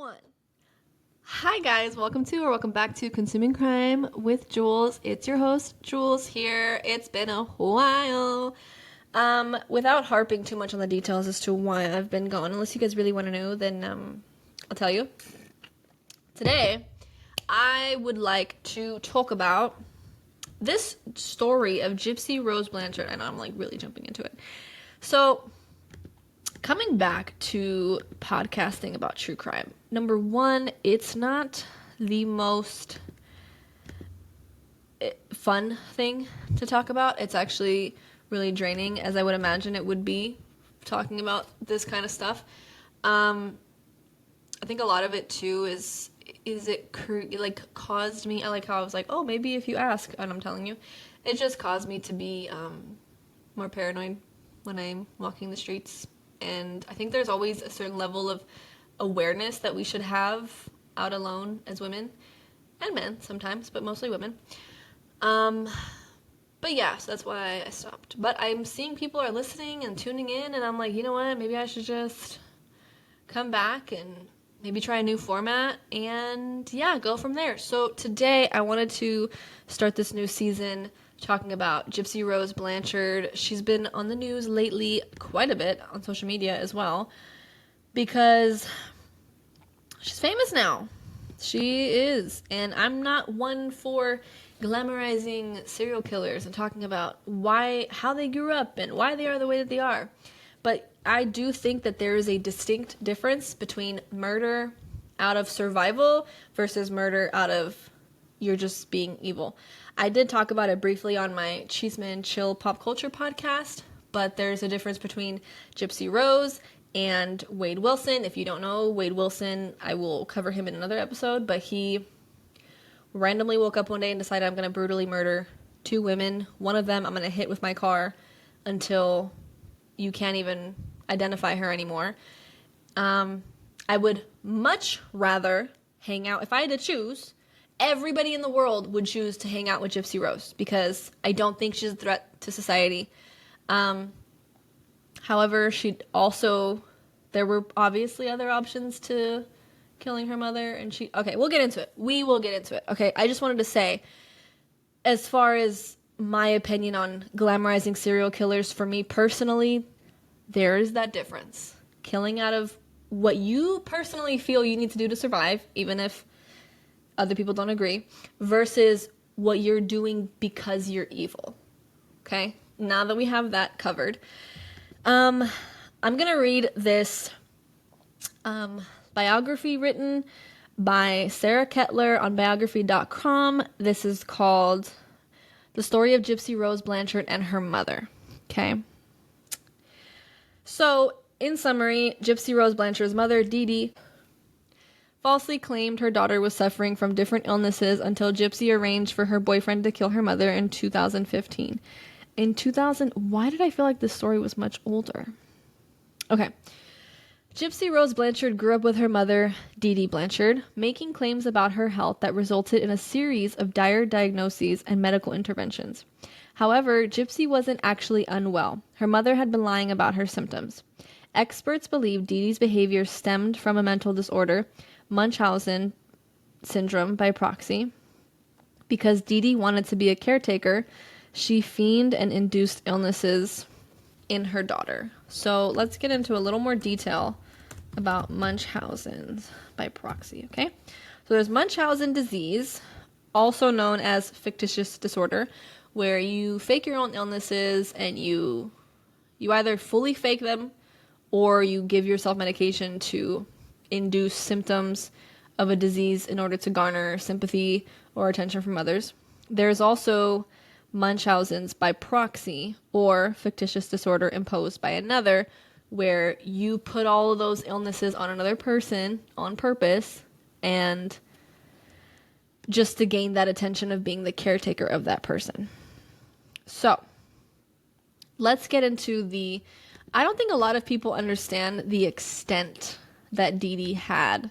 one. Hi guys, welcome back to Consuming Crime with Jules. It's your host, Jules here. It's been a while. Without harping too much on the details as to why I've been gone, unless you guys really want to know, then I'll tell you. Today, I would like to talk about this story of Gypsy Rose Blanchard. I know I'm really jumping into it. So, coming back to podcasting about true crime. Number one, it's not the most fun thing to talk about. It's actually really draining, as I would imagine it would be, talking about this kind of stuff. I think a lot of it too is it caused me, I like how I was like, oh, maybe if you ask, and I'm telling you, it just caused me to be more paranoid when I'm walking the streets. And I think there's always a certain level of awareness that we should have out alone as women, and men sometimes, but mostly women. But yeah, so that's why I stopped. But I'm seeing people are listening and tuning in, and I'm like, you know what, maybe I should just come back and maybe try a new format, and yeah, go from there. So today I wanted to start this new season talking about Gypsy Rose Blanchard. She's been on the news lately quite a bit on social media as well, because she's famous now. She is. And I'm not one for glamorizing serial killers and talking about how they grew up and why they are the way that they are. But I do think that there is a distinct difference between murder out of survival versus murder out of you're just being evil. I did talk about it briefly on my Cheeseman Chill Pop Culture podcast, but there's a difference between Gypsy Rose and Wade Wilson. If you don't know Wade Wilson, I will cover him in another episode, but he randomly woke up one day and decided, I'm going to brutally murder 2 women. One of them I'm going to hit with my car until you can't even identify her anymore. I would much rather hang out, if I had to choose, everybody in the world would choose to hang out with Gypsy Rose because I don't think she's a threat to society. However, there were obviously other options to killing her mother, and okay, we'll get into it. We will get into it. Okay, I just wanted to say, as far as my opinion on glamorizing serial killers, for me personally, there is that difference. Killing out of what you personally feel you need to do to survive, even if other people don't agree, versus what you're doing because you're evil. Okay? Now that we have that covered, I'm gonna read this biography written by Sarah Kettler on biography.com. This is called The Story of Gypsy Rose Blanchard and Her Mother. Okay? So, in summary, Gypsy Rose Blanchard's mother, Dee Dee, falsely claimed her daughter was suffering from different illnesses until Gypsy arranged for her boyfriend to kill her mother in 2015. Why did I feel like this story was much older? Okay. Gypsy Rose Blanchard grew up with her mother, Dee Dee Blanchard, making claims about her health that resulted in a series of dire diagnoses and medical interventions. However, Gypsy wasn't actually unwell. Her mother had been lying about her symptoms. Experts believe Dee Dee's behavior stemmed from a mental disorder, Munchausen syndrome by proxy. Because Dee Dee wanted to be a caretaker, she feigned and induced illnesses in her daughter. So let's get into a little more detail about Munchausen by proxy, okay? So there's Munchausen disease, also known as fictitious disorder, where you fake your own illnesses and you either fully fake them or you give yourself medication to induce symptoms of a disease in order to garner sympathy or attention from others. There's also Munchausen's by proxy, or fictitious disorder imposed by another, where you put all of those illnesses on another person on purpose and just to gain that attention of being the caretaker of that person. So, let's get into I don't think a lot of people understand the extent that Dee Dee had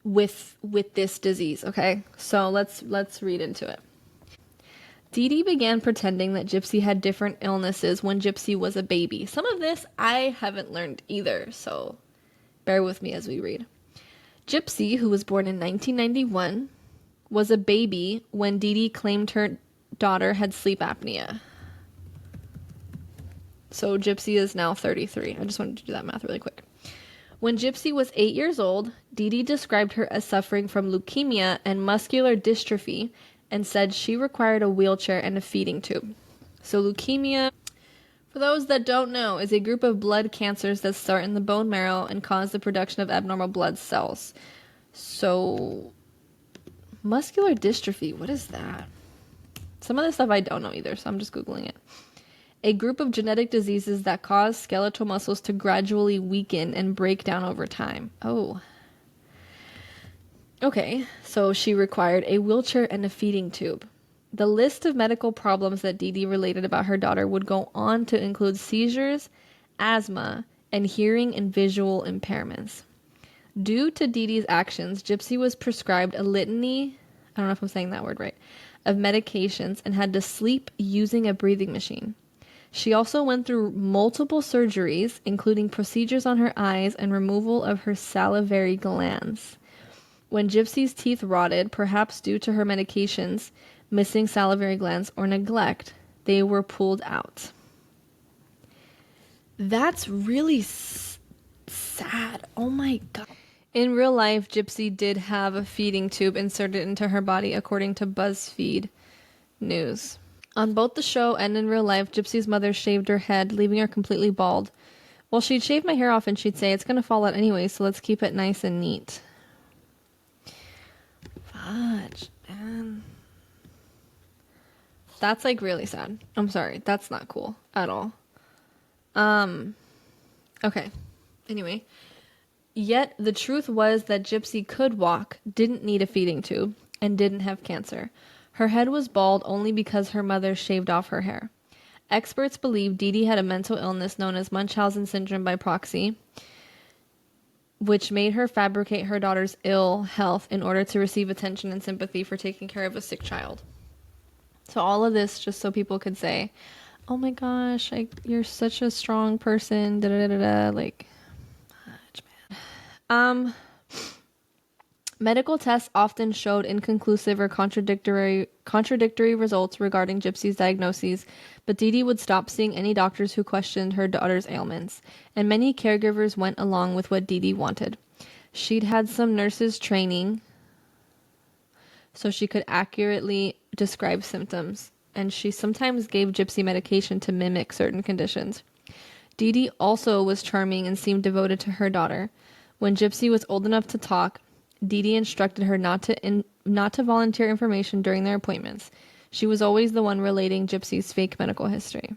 with this disease, okay? So let's read into it. Dee Dee began pretending that Gypsy had different illnesses when Gypsy was a baby. Some of this I haven't learned either, so Bear with me as we read. Gypsy, who was born in 1991, was a baby when Dee Dee claimed her daughter had sleep apnea. So Gypsy is now 33. I just wanted to do that math really quick. When Gypsy was 8 years old, Dee Dee described her as suffering from leukemia and muscular dystrophy and said she required a wheelchair and a feeding tube. So leukemia, for those that don't know, is a group of blood cancers that start in the bone marrow and cause the production of abnormal blood cells. So muscular dystrophy, what is that? Some of this stuff I don't know either, so I'm just Googling it. A group of genetic diseases that cause skeletal muscles to gradually weaken and break down over time. Oh. Okay, so she required a wheelchair and a feeding tube. The list of medical problems that Dee Dee related about her daughter would go on to include seizures, asthma, and hearing and visual impairments. Due to Dee Dee's actions, Gypsy was prescribed a litany, I don't know if I'm saying that word right, of medications and had to sleep using a breathing machine. She also went through multiple surgeries, including procedures on her eyes and removal of her salivary glands. When Gypsy's teeth rotted, perhaps due to her medications, missing salivary glands, or neglect, they were pulled out. That's really sad. Oh my God. In real life, Gypsy did have a feeding tube inserted into her body, according to BuzzFeed News. On both the show and in real life, Gypsy's mother shaved her head, leaving her completely bald. Well, she'd shave my hair off and she'd say, it's going to fall out anyway, so let's keep it nice and neat. Fudge, man. That's like really sad. I'm sorry. That's not cool at all. Okay. Anyway. Yet the truth was that Gypsy could walk, didn't need a feeding tube, and didn't have cancer. Her head was bald only because her mother shaved off her hair. Experts believe Dee Dee had a mental illness known as Munchausen syndrome by proxy, which made her fabricate her daughter's ill health in order to receive attention and sympathy for taking care of a sick child. So all of this just so people could say, oh my gosh, you're such a strong person, da-da-da-da-da, like, man. Medical tests often showed inconclusive or contradictory results regarding Gypsy's diagnoses, but Dee Dee would stop seeing any doctors who questioned her daughter's ailments, and many caregivers went along with what Dee Dee wanted. She'd had some nurses training so she could accurately describe symptoms, and she sometimes gave Gypsy medication to mimic certain conditions. Dee Dee also was charming and seemed devoted to her daughter. When Gypsy was old enough to talk, Dee Dee instructed her not to volunteer information during their appointments. She was always the one relating Gypsy's fake medical history.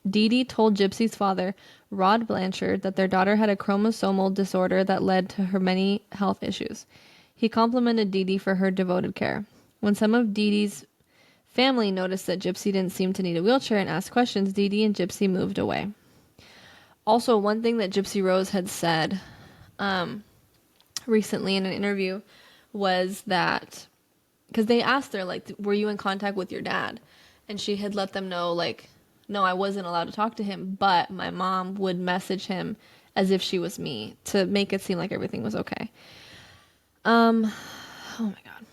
Dee Dee told Gypsy's father, Rod Blanchard, that their daughter had a chromosomal disorder that led to her many health issues. He complimented Dee Dee for her devoted care. When some of Dee Dee's family noticed that Gypsy didn't seem to need a wheelchair and asked questions, Dee Dee and Gypsy moved away. Also, one thing that Gypsy Rose had said recently in an interview was that, because they asked her, like, were you in contact with your dad? And she had let them know, like, no, I wasn't allowed to talk to him, but my mom would message him as if she was me to make it seem like everything was okay. Oh my God.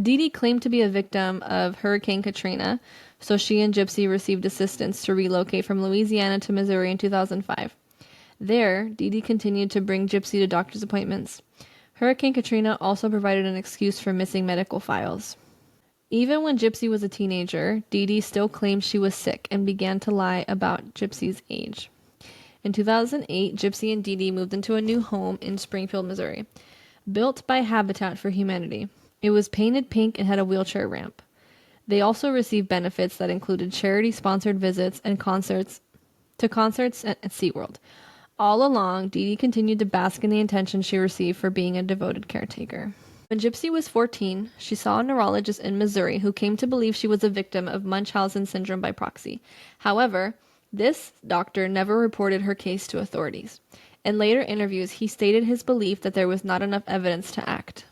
Dee Dee claimed to be a victim of Hurricane Katrina, so she and Gypsy received assistance to relocate from Louisiana to Missouri in 2005. There, Dee Dee continued to bring Gypsy to doctor's appointments. Hurricane Katrina also provided an excuse for missing medical files. Even when Gypsy was a teenager, Dee Dee still claimed she was sick and began to lie about Gypsy's age. In 2008, Gypsy and Dee Dee moved into a new home in Springfield, Missouri, built by Habitat for Humanity. It was painted pink and had a wheelchair ramp. They also received benefits that included charity-sponsored visits and concerts at SeaWorld. All along, Dee Dee continued to bask in the attention she received for being a devoted caretaker. When Gypsy was 14, she saw a neurologist in Missouri who came to believe she was a victim of Munchausen syndrome by proxy. However, this doctor never reported her case to authorities. In later interviews, he stated his belief that there was not enough evidence to act.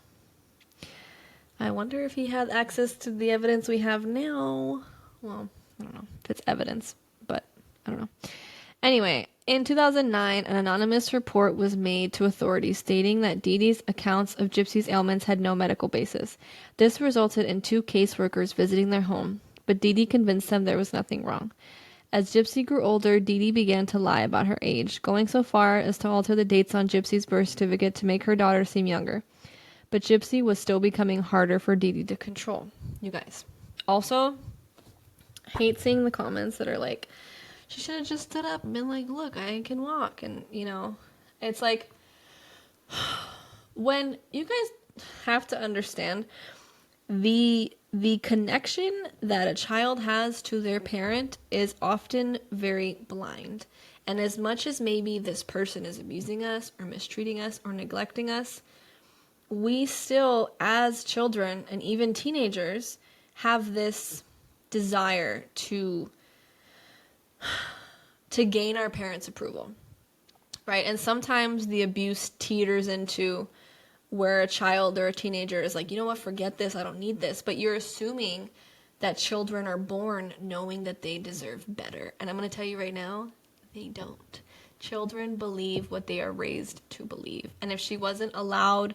I wonder if he had access to the evidence we have now. Well, I don't know if it's evidence, but I don't know. Anyway, in 2009, an anonymous report was made to authorities stating that Dee Dee's accounts of Gypsy's ailments had no medical basis. This resulted in 2 caseworkers visiting their home, but Dee Dee convinced them there was nothing wrong. As Gypsy grew older, Dee Dee began to lie about her age, going so far as to alter the dates on Gypsy's birth certificate to make her daughter seem younger. But Gypsy was still becoming harder for Dee Dee to control. You guys. Also, hate seeing the comments that are like, she should have just stood up and been like, look, I can walk. And, you know, it's like, when you guys have to understand the connection that a child has to their parent is often very blind. And as much as maybe this person is abusing us or mistreating us or neglecting us, we still, as children and even teenagers, have this desire to gain our parents' approval, right? And sometimes the abuse teeters into where a child or a teenager is like, you know what, forget this, I don't need this. But you're assuming that children are born knowing that they deserve better. And I'm going to tell you right now, they don't. Children believe what they are raised to believe. And if she wasn't allowed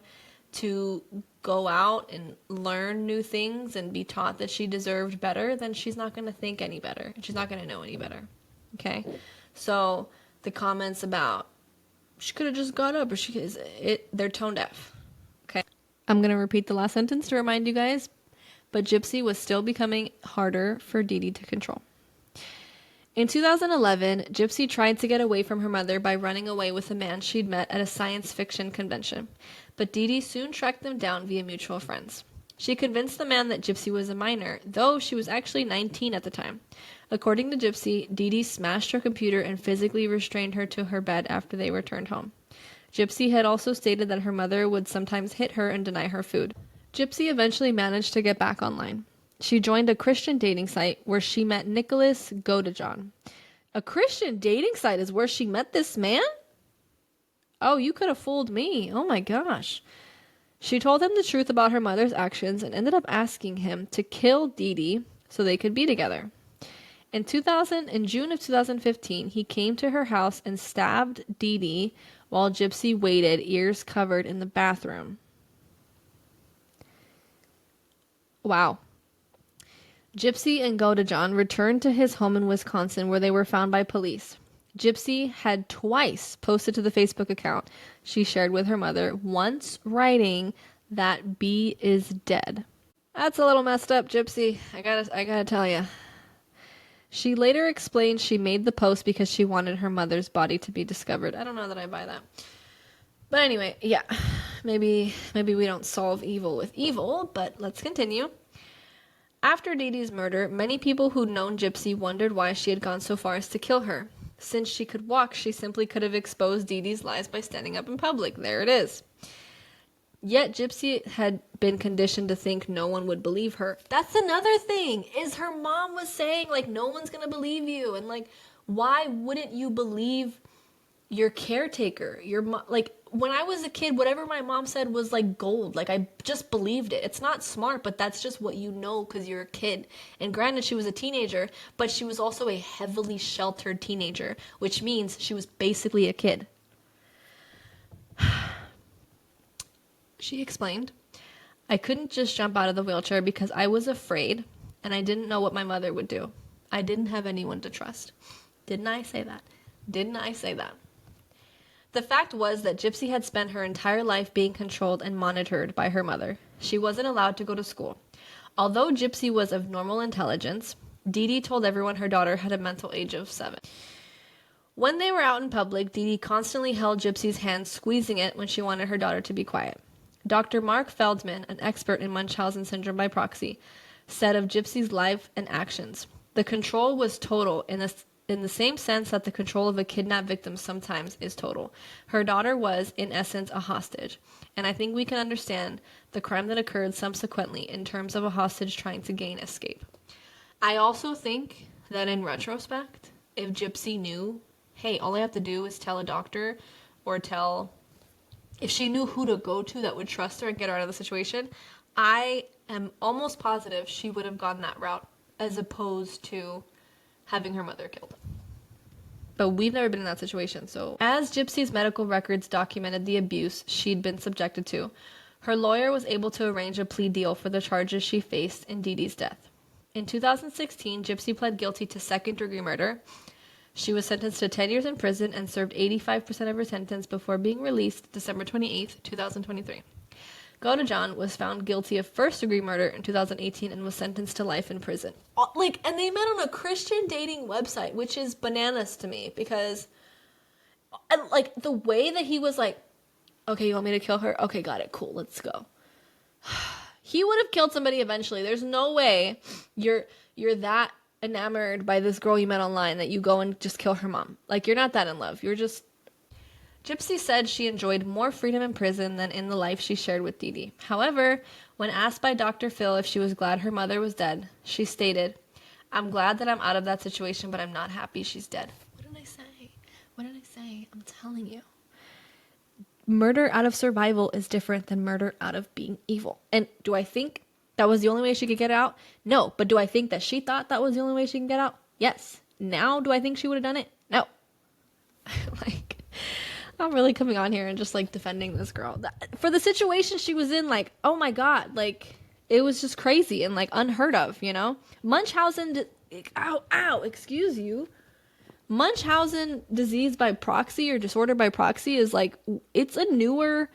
to go out and learn new things and be taught that she deserved better, then she's not going to think any better. She's not going to know any better. Okay? So the comments about she could have just got up, or they're tone deaf. Okay? I'm going to repeat the last sentence to remind you guys, but Gypsy was still becoming harder for Dee Dee to control. In 2011, Gypsy tried to get away from her mother by running away with a man she'd met at a science fiction convention, but Dee Dee soon tracked them down via mutual friends. She convinced the man that Gypsy was a minor, though she was actually 19 at the time. According to Gypsy, Dee Dee smashed her computer and physically restrained her to her bed after they returned home. Gypsy had also stated that her mother would sometimes hit her and deny her food. Gypsy eventually managed to get back online. She joined a Christian dating site where she met Nicholas Godejohn. A Christian dating site is where she met this man? Oh, you could have fooled me. Oh my gosh. She told him the truth about her mother's actions and ended up asking him to kill Dee Dee so they could be together. In June of 2015, he came to her house and stabbed Dee Dee while Gypsy waited, ears covered, in the bathroom. Wow. Gypsy and Godejohn returned to his home in Wisconsin, where they were found by police. Gypsy had twice posted to the Facebook account she shared with her mother, once writing that B is dead. That's a little messed up, Gypsy. I gotta tell you. She later explained she made the post because she wanted her mother's body to be discovered. I don't know that I buy that. But anyway, yeah. Maybe we don't solve evil with evil, but let's continue. After Dee Dee's murder, many people who'd known Gypsy wondered why she had gone so far as to kill her. Since she could walk, she simply could have exposed Dee Dee's lies by standing up in public. There it is. Yet Gypsy had been conditioned to think no one would believe her. That's another thing, is her mom was saying, like, no one's gonna believe you. And, like, why wouldn't you believe your caretaker? Like, when I was a kid, whatever my mom said was like gold. Like, I just believed it. It's not smart, but that's just what you know because you're a kid. And granted, she was a teenager, but she was also a heavily sheltered teenager, which means she was basically a kid. She explained, I couldn't just jump out of the wheelchair because I was afraid and I didn't know what my mother would do. I didn't have anyone to trust. Didn't I say that? Didn't I say that? The fact was that Gypsy had spent her entire life being controlled and monitored by her mother. She wasn't allowed to go to school. Although Gypsy was of normal intelligence, Dee Dee told everyone her daughter had a mental age of 7. When they were out in public, Dee Dee constantly held Gypsy's hand, squeezing it when she wanted her daughter to be quiet. Dr. Mark Feldman, an expert in Munchausen syndrome by proxy, said of Gypsy's life and actions, the control was total in the same sense that the control of a kidnapped victim sometimes is total. Her daughter was, in essence, a hostage, and I think we can understand the crime that occurred subsequently in terms of a hostage trying to gain escape. I also think that in retrospect, if Gypsy knew, hey, all I have to do is tell a doctor or if she knew who to go to that would trust her and get her out of the situation, I am almost positive she would have gone that route as opposed to having her mother killed. But we've never been in that situation. So as Gypsy's medical records documented the abuse she'd been subjected to, her lawyer was able to arrange a plea deal for the charges she faced in Dee Dee's death. In 2016, Gypsy pled guilty to second-degree murder. She was sentenced to 10 years in prison and served 85% of her sentence before being released December 28, 2023. Godejohn was found guilty of first-degree murder in 2018 and was sentenced to life in prison. And they met on a Christian dating website, which is bananas to me, because, the way that he was like, okay, you want me to kill her? Okay, got it, cool, let's go. He would have killed somebody eventually. There's no way you're that enamored by this girl you met online that you go and just kill her mom. You're not that in love. You're just... Gypsy said she enjoyed more freedom in prison than in the life she shared with Dee Dee. However, when asked by Dr. Phil if she was glad her mother was dead, she stated, "I'm glad that I'm out of that situation, but I'm not happy she's dead." What did I say? What did I say? I'm telling you. Murder out of survival is different than murder out of being evil. And do I think that was the only way she could get out? No. But do I think that she thought that was the only way she can get out? Yes. Now, do I think she would have done it? No. I'm really coming on here and just defending this girl. For the situation she was in, oh my God, it was just crazy and unheard of, Munchausen, excuse you. Munchausen disease by proxy or disorder by proxy is it's a newer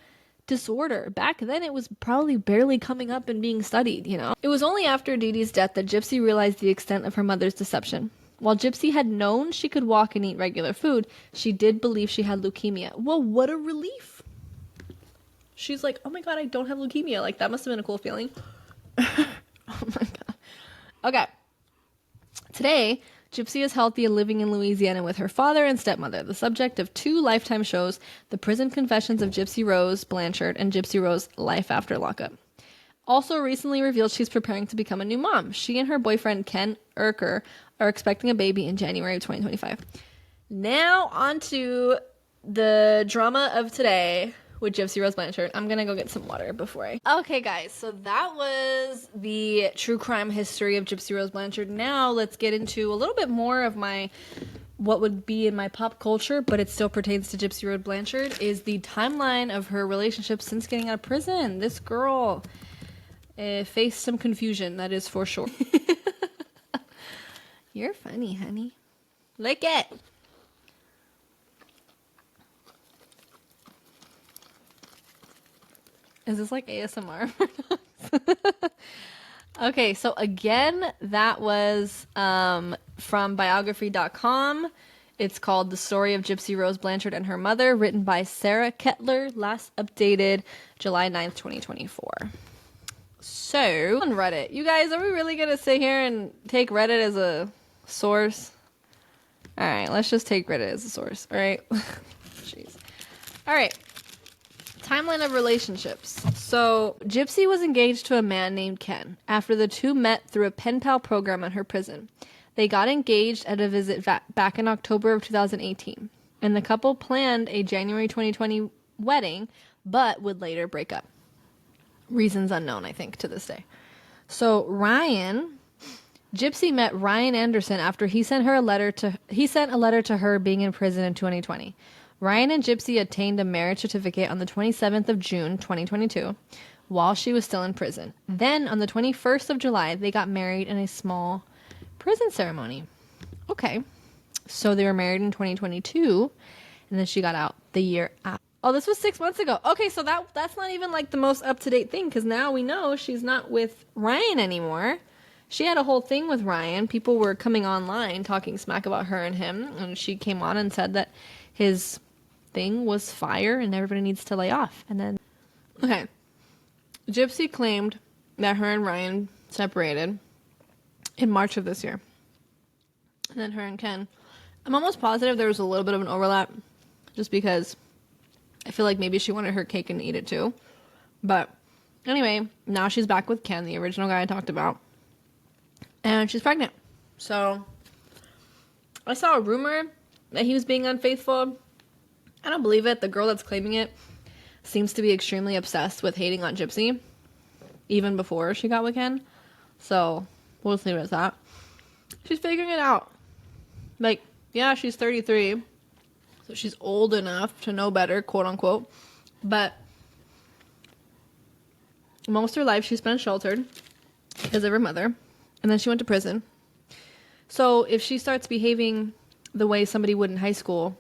disorder. Back then it was probably barely coming up and being studied, It was only after Dee Dee's death that Gypsy realized the extent of her mother's deception. While Gypsy had known she could walk and eat regular food, she did believe she had leukemia. Well, what a relief. She's like, oh my God, I don't have leukemia. That must have been a cool feeling. Oh my God. Okay. Today, Gypsy is healthy and living in Louisiana with her father and stepmother, the subject of 2 Lifetime shows, The Prison Confessions of Gypsy Rose Blanchard and Gypsy Rose Life After Lockup. Also recently revealed she's preparing to become a new mom. She and her boyfriend, Ken Urker, are expecting a baby in January of 2025. Now on to the drama of today with Gypsy Rose Blanchard. I'm gonna go get some water before I... Okay, guys, so that was the true crime history of Gypsy Rose Blanchard. Now let's get into a little bit more of what would be in my pop culture, but it still pertains to Gypsy Rose Blanchard, is the timeline of her relationship since getting out of prison. This girl faced some confusion, that is for sure. You're funny, honey. Lick it. Is this ASMR? Okay, so again, that was from biography.com. It's called The Story of Gypsy Rose Blanchard and Her Mother, written by Sarah Kettler, last updated July 9th, 2024. So, on Reddit. You guys, are we really going to sit here and take Reddit as a source? Alright, let's just take Reddit as a source, alright? Jeez. Alright. Timeline of relationships. So, Gypsy was engaged to a man named Ken after the two met through a pen pal program at her prison. They got engaged at a visit back in October of 2018, and the couple planned a January 2020 wedding, but would later break up. Reasons unknown, I think, to this day. So, Gypsy met Ryan Anderson after he sent a letter to her being in prison in 2020. Ryan and Gypsy obtained a marriage certificate on the 27th of June, 2022, while she was still in prison. Then, on the 21st of July, they got married in a small prison ceremony. Okay. So, they were married in 2022, and then she got out the year after. Oh, this was 6 months ago. Okay, so that's not even the most up-to-date thing, because now we know she's not with Ryan anymore. She had a whole thing with Ryan. People were coming online talking smack about her and him, and she came on and said that his thing was fire and everybody needs to lay off. And then, okay, Gypsy claimed that her and Ryan separated in March of this year. And then her and Ken, I'm almost positive there was a little bit of an overlap, just because I feel like maybe she wanted her cake and eat it too. But anyway, now she's back with Ken, the original guy I talked about. And she's pregnant. So, I saw a rumor that he was being unfaithful. I don't believe it. The girl that's claiming it seems to be extremely obsessed with hating on Gypsy, even before she got with Ken. So, we'll just leave it as that. She's figuring it out. Yeah, she's 33. So she's old enough to know better, quote unquote. But most of her life she's been sheltered because of her mother. And then she went to prison. So if she starts behaving the way somebody would in high school,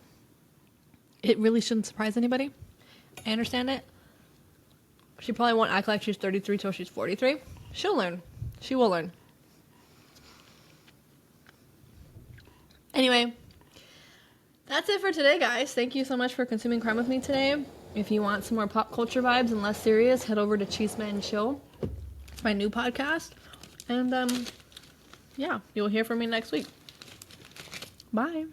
it really shouldn't surprise anybody. I understand it. She probably won't act like she's 33 till she's 43. She'll learn. She will learn. Anyway, that's it for today, guys. Thank you so much for consuming crime with me today. If you want some more pop culture vibes and less serious, head over to Chisme and Chill. It's my new podcast. And, yeah, you'll hear from me next week. Bye.